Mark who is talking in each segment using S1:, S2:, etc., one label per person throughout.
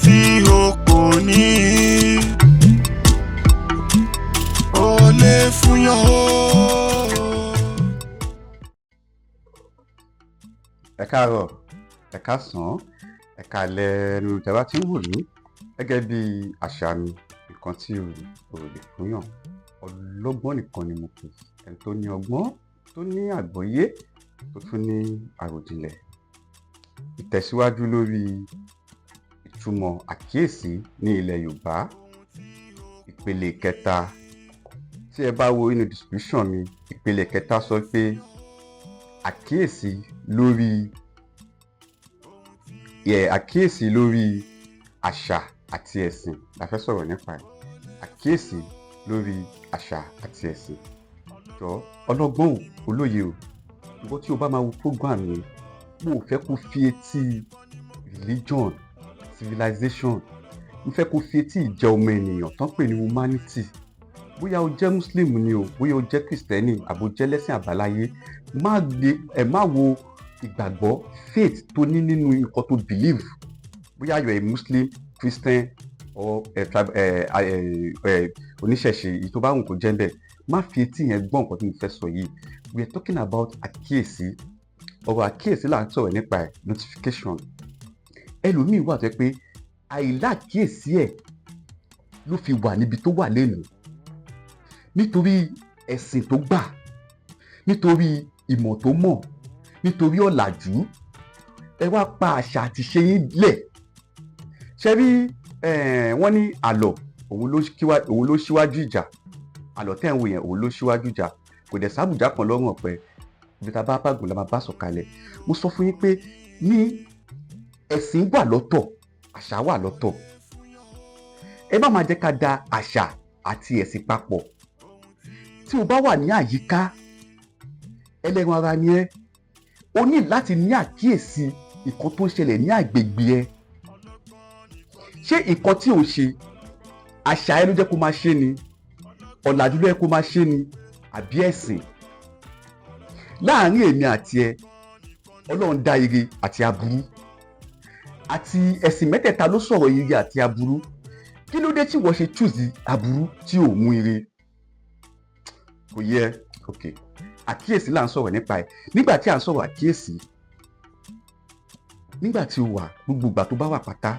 S1: tí o kò ní o lè fún yàn o.
S2: Ẹ káàárọ̀, ẹ káàsán, ẹ káalẹ́ ẹnu tẹ́wá tí ń wò ní gẹ́gẹ́ bí àṣà mi. Nǹkan tí o lè fún yàn ọlọ́gbọ́n nìkan ni mo pè, ẹni tó ní ọgbọ́n, tó ní àgbọ́yé, tó tún ní àròjinlẹ̀. Ìtẹ̀síwájú lórí ìtumọ̀ àkíyèsí ní ilẹ̀ Yorùbá, ìpele kẹta. Tí ẹ bá wo inú description mi, ìpele kẹta sọ pé àkíyèsí lórí àṣà àti ẹ̀sìn la fẹ́ sọ̀rọ̀ nípa ẹ̀. Àkíyèsí lórí àṣà àti ẹ̀sìn. Jọ ọlọ́gbọ́n olóye o, ìwọ tí o bá máa wo program yẹn, mo ò fẹ́ kó fi etí religion, civilization, mo fẹ́ kó fi etí ìjẹ́ ọmọ ènìyàn tán pè ní humanity. Bóyá o jẹ́ Muslim ni o, bóyá o jẹ́ Kristẹni, àbò jẹ́ lẹ́sìn àbáláyé, má wo ìgbàgbọ́, faith tó ní nínú nǹkan tó believe. Bóyá you are a Muslim, Christian or oníṣẹ̀ṣe, èyí tó bá wù kó jẹ́ bẹ́ẹ̀, má fi etí yẹn gbọ́ nǹkan tí mo fẹ́ sọ yìí. We are talking about àkíyèsí. Ọ̀rọ̀ àkíyèsí là ń sọ̀rọ̀ nípa ẹ̀, notification. Ẹlòmíì wà tó pé àìláàkíyèsí ẹ̀ ló fi wà níbi tó wà lẹ́nu, nítorí ẹ̀sìn tó gbà, nítorí ìmọ̀ tó mọ̀, nítorí ọ̀làjú. Ẹ wá pa àṣà àti ṣe yín lẹ̀. Ṣé rí wọ́n ní àlọ́ òun ló ṣíwájú ìjà. Àlọ́ tẹ́ ń wò yẹn òun ló ṣíwájú ìjà. Kò dẹ̀ sábùjá kan lọ́rùn ọ̀pẹ, ibi tá a bá bàgùn la máa bá sọ̀kalẹ̀. Mo sọ fún yín pé ní ẹ̀sìn wà lọ́tọ̀, àṣà wà lọ́tọ̀. Ẹ má máa jẹ́ ká da àṣà àti ẹ̀sìn papọ̀. Tí o bá wà ní àyíká, ẹlẹ́ran ara ni ẹ́, o ní láti ní àkíyèsí nǹkan tó ń ṣẹlẹ̀ ní àgbègbè ẹ. Ṣé nǹkan tí ò ń ṣe, àṣà ẹ ló jẹ́ kó máa ṣe ni, ọ̀làjú ló yẹ kó máa ṣe ni, àbí ẹ̀sìn? Láàárín èmi àti ẹ, Ọlọ́run dá ire àti aburú, àti ẹ̀sìn mẹ́tẹ̀ẹ̀ta ló sọ̀rọ̀ ire àti aburú. Kí ló dé tí wọ́n ṣe choose aburú tí ò mú ire? Kò yẹ. Okay. Àkíyèsí là ń sọ̀rọ̀ nípa ẹ̀. Nígbà tí à ń sọ̀rọ̀ àkíyèsí, nígbà tí o wà, gbogbo ìgbà tó bá wà pátá,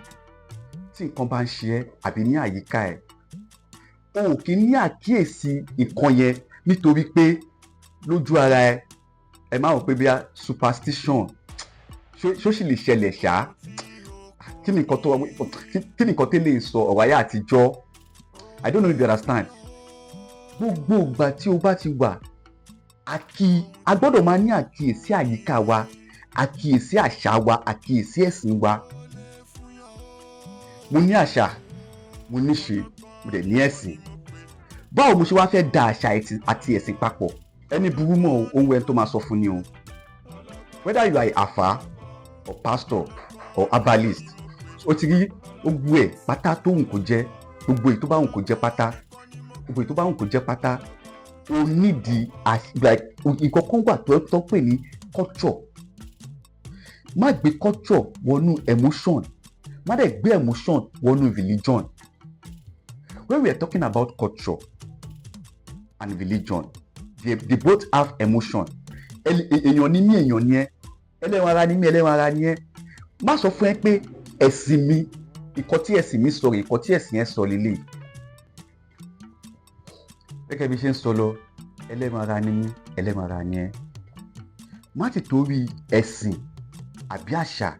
S2: tí nǹkan bá ń ṣe ẹ́ àbí ní àyíká ẹ̀, o ò kí ní àkíyèsí nǹkan yẹn nítorí pé lójú ara ẹ, ẹ máa rò pé bí i superstition ṣó sì lè ṣẹlẹ̀ ṣá. Kí ni nǹkan tó lè sọ ọ̀rọ̀ ayé àtijọ́? I don't know if you understand. Gbogbo ìgbà tí o bá ti wà, a gbọ́dọ̀ máa ní àkíyèsí àyíká wa, àkíyèsí àṣà wa, àkíyèsí ẹ̀sìn wa. Mo ní àṣà, mo ní ṣe, mo dẹ̀ ní ẹ̀sìn. Báwo mo ṣe wá fẹ́ da àṣà àti ẹ̀sìn papọ̀? Ẹni burú mọ́ ohun ẹni tó máa sọ fún ni o. Whether you are Àfà or pastor or herbalist, o ti rí gbogbo ẹ̀ pátá tó wù kó jẹ́, gbogbo èyí tó bá wù kó jẹ́ pátá, gbogbo èyí tó bá wù kó jẹ́ pátá, o nídìí nǹkan kan wà tó pè ní culture. Má gbé culture wọnú emotion, má dẹ̀ gbé emotion wọnú religion. When we are talking about culture and religion, they both have emotion. Èèyàn ní mí, èèyàn ní ẹ, ẹlẹ́ran ara ní mí, ẹlẹ́ran ara ní ẹ. Má sọ fún ẹ pé ẹ̀sìn mi, nǹkan tí ẹ̀sìn mi sọ rèé, nǹkan tí ẹ̀sìn ẹ sọ lélẹ̀. Gẹ́gẹ́ bí ṣe ń sọ lọ, ẹlẹ́ran ara ní mí, ẹlẹ́ran ara ní ẹ. Má ti torí ẹ̀sìn àbí àṣà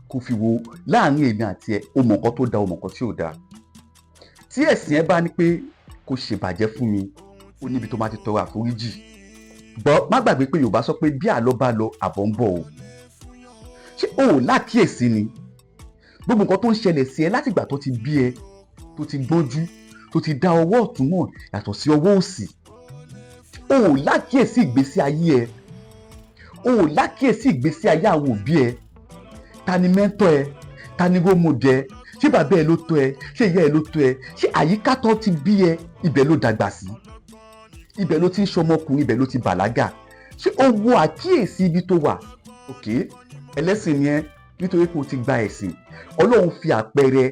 S2: kò fi wo láàárín èmi àti ẹ, o mọ̀ nǹkan tó dáa, o mọ̀ nǹkan tí ò dáa. Tí ẹ̀sìn ẹ bá ní pé kò ṣèbàjẹ́ fún mi, ó níbi tó máa ti tọrọ àforíjì. Má gbàgbé pé Yorùbá sọ pé bí àlọ́ bá lọ, àbọ̀ ń bọ̀ o. Ṣé o ò lákíyèsí ni? Gbogbo nǹkan tó ń ṣẹlẹ̀ sí ẹ láti ìgbà tó ti bí ẹ, tó ti gbọ́njú, tó ti dá ọwọ́ ọ̀tún mọ̀ yàtọ̀ sí ọwọ́ òsì. O ò lákíyèsí ìgbésí ayé ẹ. O ò lákíyèsí ìgbésí ayé àwọn òbí ẹ. Ta ni mẹ́ńtọ̀ ẹ? Ta ni role model ẹ? Ṣé bàbá ẹ ló tọ́ ẹ? Ṣé ìyá ẹ ló tọ́ ẹ? Ṣé àyíká tó ti bí ẹ, ibẹ̀ ló dàgbà sí? Ibẹ̀ ló ti ń ṣọmọkùnrin, ibẹ̀ ló ti bàlágà. Ṣé o wo àkíyèsí ibi tó wà? Okay, ẹlẹ́sìn ni ẹ, nítorí pé o ti gba ẹ̀sìn. Ọlọ́run fi àpẹẹrẹ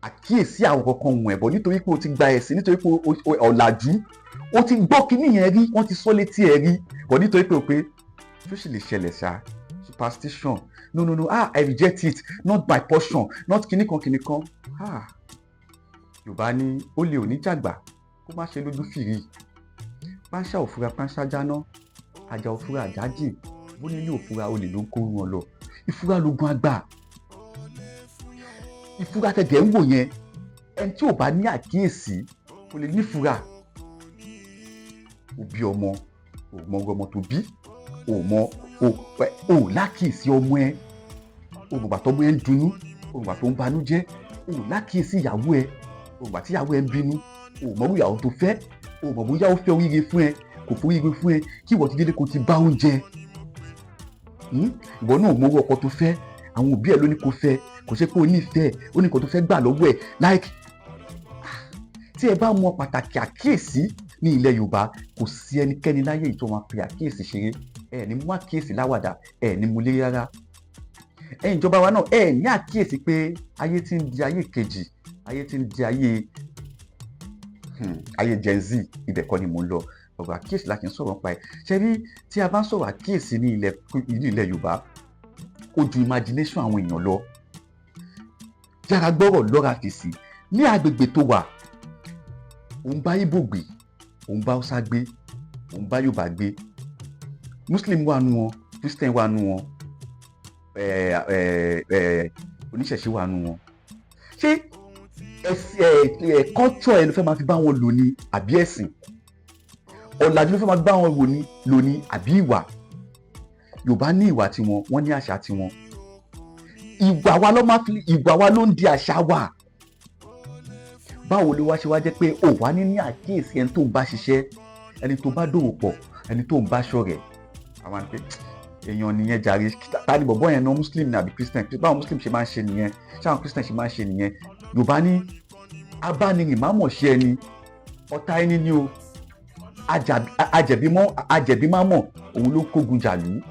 S2: àkíyèsí àwọn kankan wọ̀n ẹ̀bọ̀ nítorí pé o ti gba ẹ̀sìn, nítorí pé ọ̀làjú o ti gbọ́ kíní yẹn rí, wọ́n ti sọ létí ẹ rí, bọ̀ nítorí pé o pé tó sì lè ṣẹlẹ̀ ṣá, superstition, no, I reject it, not my portion, not kìnìkan. Yorùbá ní ó lè òní jàgbà kó má ṣe lójú fìrí. Páńṣá òfura páńṣá jáná, ajá òfura àjájì, bó nílé òfura olè ló ń kó wọn lọ. Ìfura lógun àgbà. Ìfura tẹ̀gẹ̀ ń wò yẹn, ẹni tí ò bá ní àkíyèsí kò lè nífura. Òbí ọmọ, ò mọ ọmọ tó bí, ò lákìísí ọmọ ẹ, ògbà tọmọ ẹ ń dunnú, ògbà tó ń banújẹ́, ò lákìísí ìyàwó ẹ, ògbà tí ìyàwó ẹ ń bínú, ò mọ ìyàwó tó fẹ́, ò mọ bóyá ó fẹ́ oríire fún ẹ, kò foríire fún ẹ, kí ìwọ ti délé kó ti bá oúnjẹ. Ìwọ náà mọ owó ọkọ tó fẹ́, àwọn òbí ẹ ló ní kó fẹ́, kò ṣe pé o nífẹ̀ẹ́, ó ní nǹkan tó fẹ́ gbà lọ́wọ́ ẹ̀. Like tí ẹ bá mọ pàtàkì àkíyèsí ní ilẹ̀ Yorùbá, kò sí ẹnikẹ́ni láyé yìí tó máa fi àkíyèsí ṣeré. Ẹ ní mú àkíyèsí láwàdà, ẹ ní mú léré rárá. Ẹ̀yin ìjọba wa náà, ẹ ní àkíyèsí pé ayé ti ń di ayé kejì, ayé ti ń di ayé Gen Z. Ibẹ̀ kọ́ ni mò ń lọ. Ọ̀rọ̀ àkíyèsí la kì í sọ̀rọ̀ nípa ẹ̀. Ṣé rí tí a bá ń sọ̀rọ̀ àkíyèsí ní ilẹ̀ Yorùbá, ó ju imagination àwọn èèyàn lọ. Yára gbọ́rọ̀ lọ́ra fèsì. Ní agbègbè tó wà, òun bá Ìgbò gbé, òun bá Hausa gbé, òun bá Yorùbá gbé, Muslim wà nù wọn, Christian wà nù wọn, oníṣẹ̀ṣe wà nù wọn. Ṣé culture ẹ ló fẹ́ máa fi bá wọn lò ní àbí ẹ̀sìn? Ọ̀làjú ló fẹ́ máa bá wọn lò ní àbí ìwà? Yorùbá ní ìwà tiwọn, wọ́n ní àṣà tiwọn. Ìwà wa ló ń di àṣà wa. Báwo ló wá ṣe wá jẹ́ pé ò wá ní àkíyèsí ẹni tó ń bá ṣiṣẹ́, ẹni tó bá dòwò pọ̀, ẹni tó ń bá ṣọ̀rẹ́? Àwọn àti pé èèyàn nìyẹn jàre, ta ni bọ̀bọ́ yẹn náà, Muslim àbí Christian? Báwọn Muslim ṣe máa ń ṣe nìyẹn, ṣáwọn Christian ṣe máa ń ṣe nìyẹn. Yorùbá ní abánirìn má mọ̀ ṣe ẹni, ọ̀tá ẹni ni o. Ajẹ̀bí má mọ̀, òun ló kógun jàlú.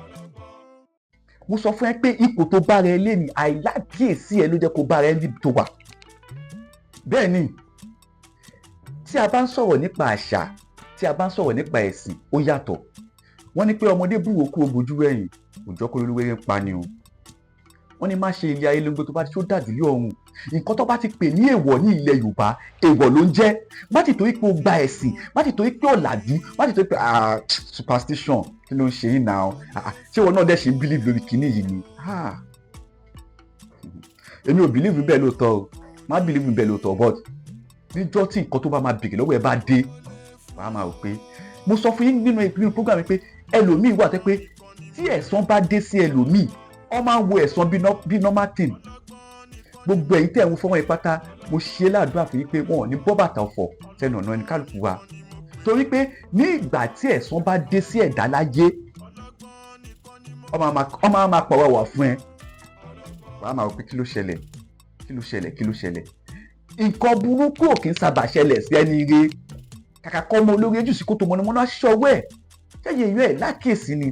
S2: Mo sọ fún ẹ pé ipò tó bá rẹ lé ní àìlákíyèsí ẹ ló jẹ́ kó bá rẹ níbi tó wà. Bẹ́ẹ̀ ni, tí a bá ń sọ̀rọ̀ nípa àṣà, tí a bá ń sọ̀rọ̀ nípa ẹ̀sìn, ó yàtọ̀. Wọ́n ní pé ọmọdé búwo kú ogójú ẹ̀yìn, òjò kó lólúwéré ń pa ni o. Wọ́n ní má ṣe ilé ayé lóńgbé tó bá ti tó dàdúlé ọ̀run. Nǹkan tó bá ti pè ní èèwọ̀ ní ilẹ̀ Yorùbá, èèwọ̀ ló ń jẹ́. Má ti torí pé o gba ẹ̀sìn, má ti torí pé ọ̀làjú, má ti torí pé superstition kí ló ń ṣe yìí náà? Ṣé ìwọ náà dẹ̀ ṣe ń believe lórí kinní yìí ni? Èmi ò believe bẹ́ẹ̀ lóòótọ́ o, má believe bẹ́ẹ̀ lóòótọ́, but níjọ́ tí nǹkan tó bá máa bèèrè lọ́wọ́ ẹ bá dé, wàá máa rò pé, mo sọ fún yín nínú program pé ẹlòmíì wà tẹ́ pé tí ẹ̀san bá dé sí ẹlòmíì, ọ máa ń wo ẹ̀san bí normal thing. Gbogbo ẹ̀yin tẹ́ ẹ̀ ń fọwọ́ ìpátá, mo ṣe láàdúrà fún yín pé wọn ò ní bọ́ bàtà ọ̀fọ̀ sẹ́nu ọ̀nà ẹni kálukú wa. Torí pé ní ìgbà tí ẹ̀san bá dé sí ẹ̀dá láyé, ọmọ máa pọ̀wọ́ wà fún ẹ. Wàá máa rò pé kí ló ṣẹlẹ̀? Nǹkan burúkú ò kí ń sábà ṣẹlẹ̀ sí ẹni ire. Kàkà kọ́ ọmọ olórí ojú sí kó tó mọ́nàmọ́ná ṣọwọ́ ẹ̀. Ṣẹ́yẹ ìyọ́ ẹ̀ lákèésí ni.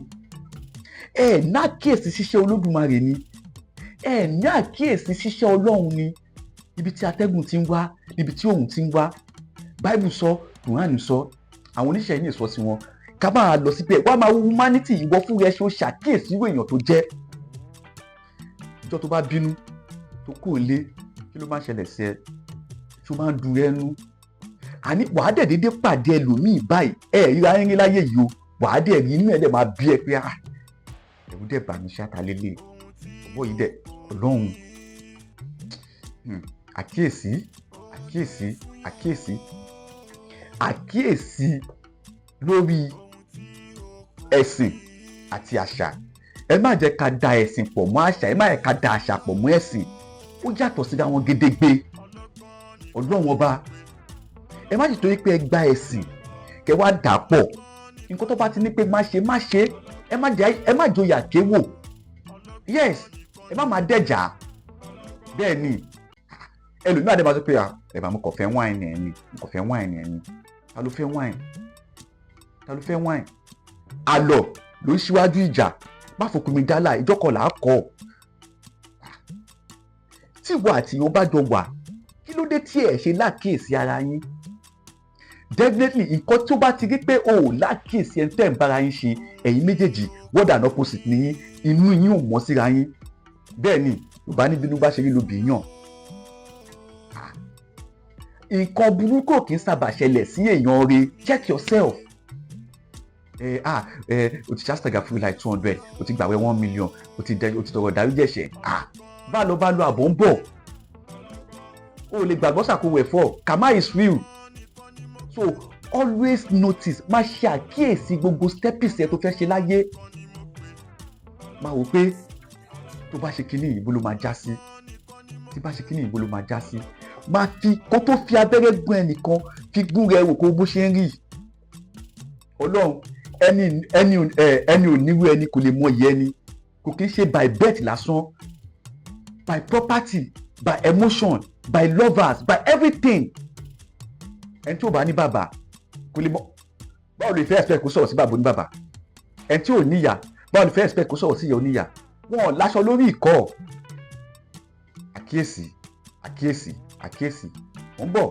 S2: Ẹ̀ lákèésí ṣiṣẹ́ Olódùmarè ni. Ẹ̀ ní àkíyèsí ṣiṣẹ́ Ọlọ́run ni. Ibi tí atẹ́gùn ti ń wá, níbi tí òun ti ń wá. Báíbù sọ, Kùránì sọ, àwọn oníṣẹ́ yìí sọ sí wọn. Ká máa lọ síbẹ̀, wá máa wo humanity, ìwọ fún rẹ ṣe ó ṣàkíyèsí irú èèyàn tó jẹ́. Ìjọ tó bá bínú, tó kò lé, kí ló máa ṣẹlẹ̀ sí ẹ? Ṣó máa ń dùn ẹnu? Àní wàá dẹ̀ dédé pàdé ẹlòmíì báyìí, ríra yín láyé yìí o, wàá dẹ̀ rí inú ẹ̀ dẹ̀ máa bí ẹ pé ẹ̀rù dẹ̀ bà mí ṣáta lélẹ̀, ọwọ́ yìí dẹ̀ Ọlọ́run. Àkíyèsí lórí ẹ̀sìn àti àṣà. Ẹ má jẹ́ ká da ẹ̀sìn pọ̀ mọ́ àṣà, ẹ má jẹ́ ká da àṣà pọ̀ mọ́ ẹ̀sìn. Ó yàtọ̀ síra wọn gédégbé. Ọlọ́run ọba, ẹ má ti torí pé ẹ gba ẹ̀sìn kẹ́ wá dà pọ̀. Nǹkan tó bá ti ní pé má ṣe, ẹ má joyà kéwò. Yes, ẹ má máa dẹ̀jà. Bẹ́ẹ̀ ni, ẹlòmíì àdé máa tó pé ẹ̀bà mo kàn fẹ́ wáìnì ẹ̀ ni, Ta ló fẹ́ wáìnì? Àlọ́ ló ń ṣíwájú ìjà. Má fòkùn mi dálà, ìjọkọ̀ là á kọ́. tí ìwọ àti ìyàn bá jọ wà kí ló dé tí ẹ ṣe lákíyèsí ara yín? Definitely nǹkan tó bá ti rí pé o ò lákíyèsí ẹni tẹ́ ń bára yín ṣe, ẹ̀yin méjèèjì word and opposite ni yín, inú yín ò mọ́ síra yín. Bẹ́ẹ̀ ni Yorùbá ní bínú bá ṣe rí lóbi yàn. Nǹkan burúkú kì í sábà ṣẹlẹ̀ sí èèyàn rẹ̀. Check yourself. O ti ṣàṣàgà fún like 200, o ti gbàwẹ̀ 1 million, o ti tọrọ dáríjì ẹ̀ṣẹ̀. Bá lọ àbọ̀ ń bọ̀. O lè gbàgbọ́ ṣàkówó ẹ̀fọ́. Karma is real. So always notice, máa ṣe àkíyèsí gbogbo steps ẹ tó fẹ́ ṣe láyé. Máa wò pé tó bá ṣe kíní ìbò ló máa já sí. Tí bá ṣe kíní ìbò ló máa já sí. Máa fi kó tó fi abẹ́rẹ́ gún ẹnìkan fi gún rẹ wò kó bó ṣe ń rí. Ọlọ́run ẹni ò níwú ẹni kò lè mọ ìyẹ́ ẹni. Kò kí ń ṣe by birth lásán, by property, by emotion, by lovers, by everything. Ẹni tí ò bá ní bàbá kò lè mọ báwo lè fẹ́ expect kó sọ̀rọ̀ sí bàbá oníbàbà. Ẹni tí ò níyà báwo lè fẹ́ expect kó sọ̀rọ̀ sí ìyá oníyà. Wọn ò láṣọ lórí ìkọ́. Àkíyèsí, àkíyèsí, àkíyèsí. Wọ́n bọ̀.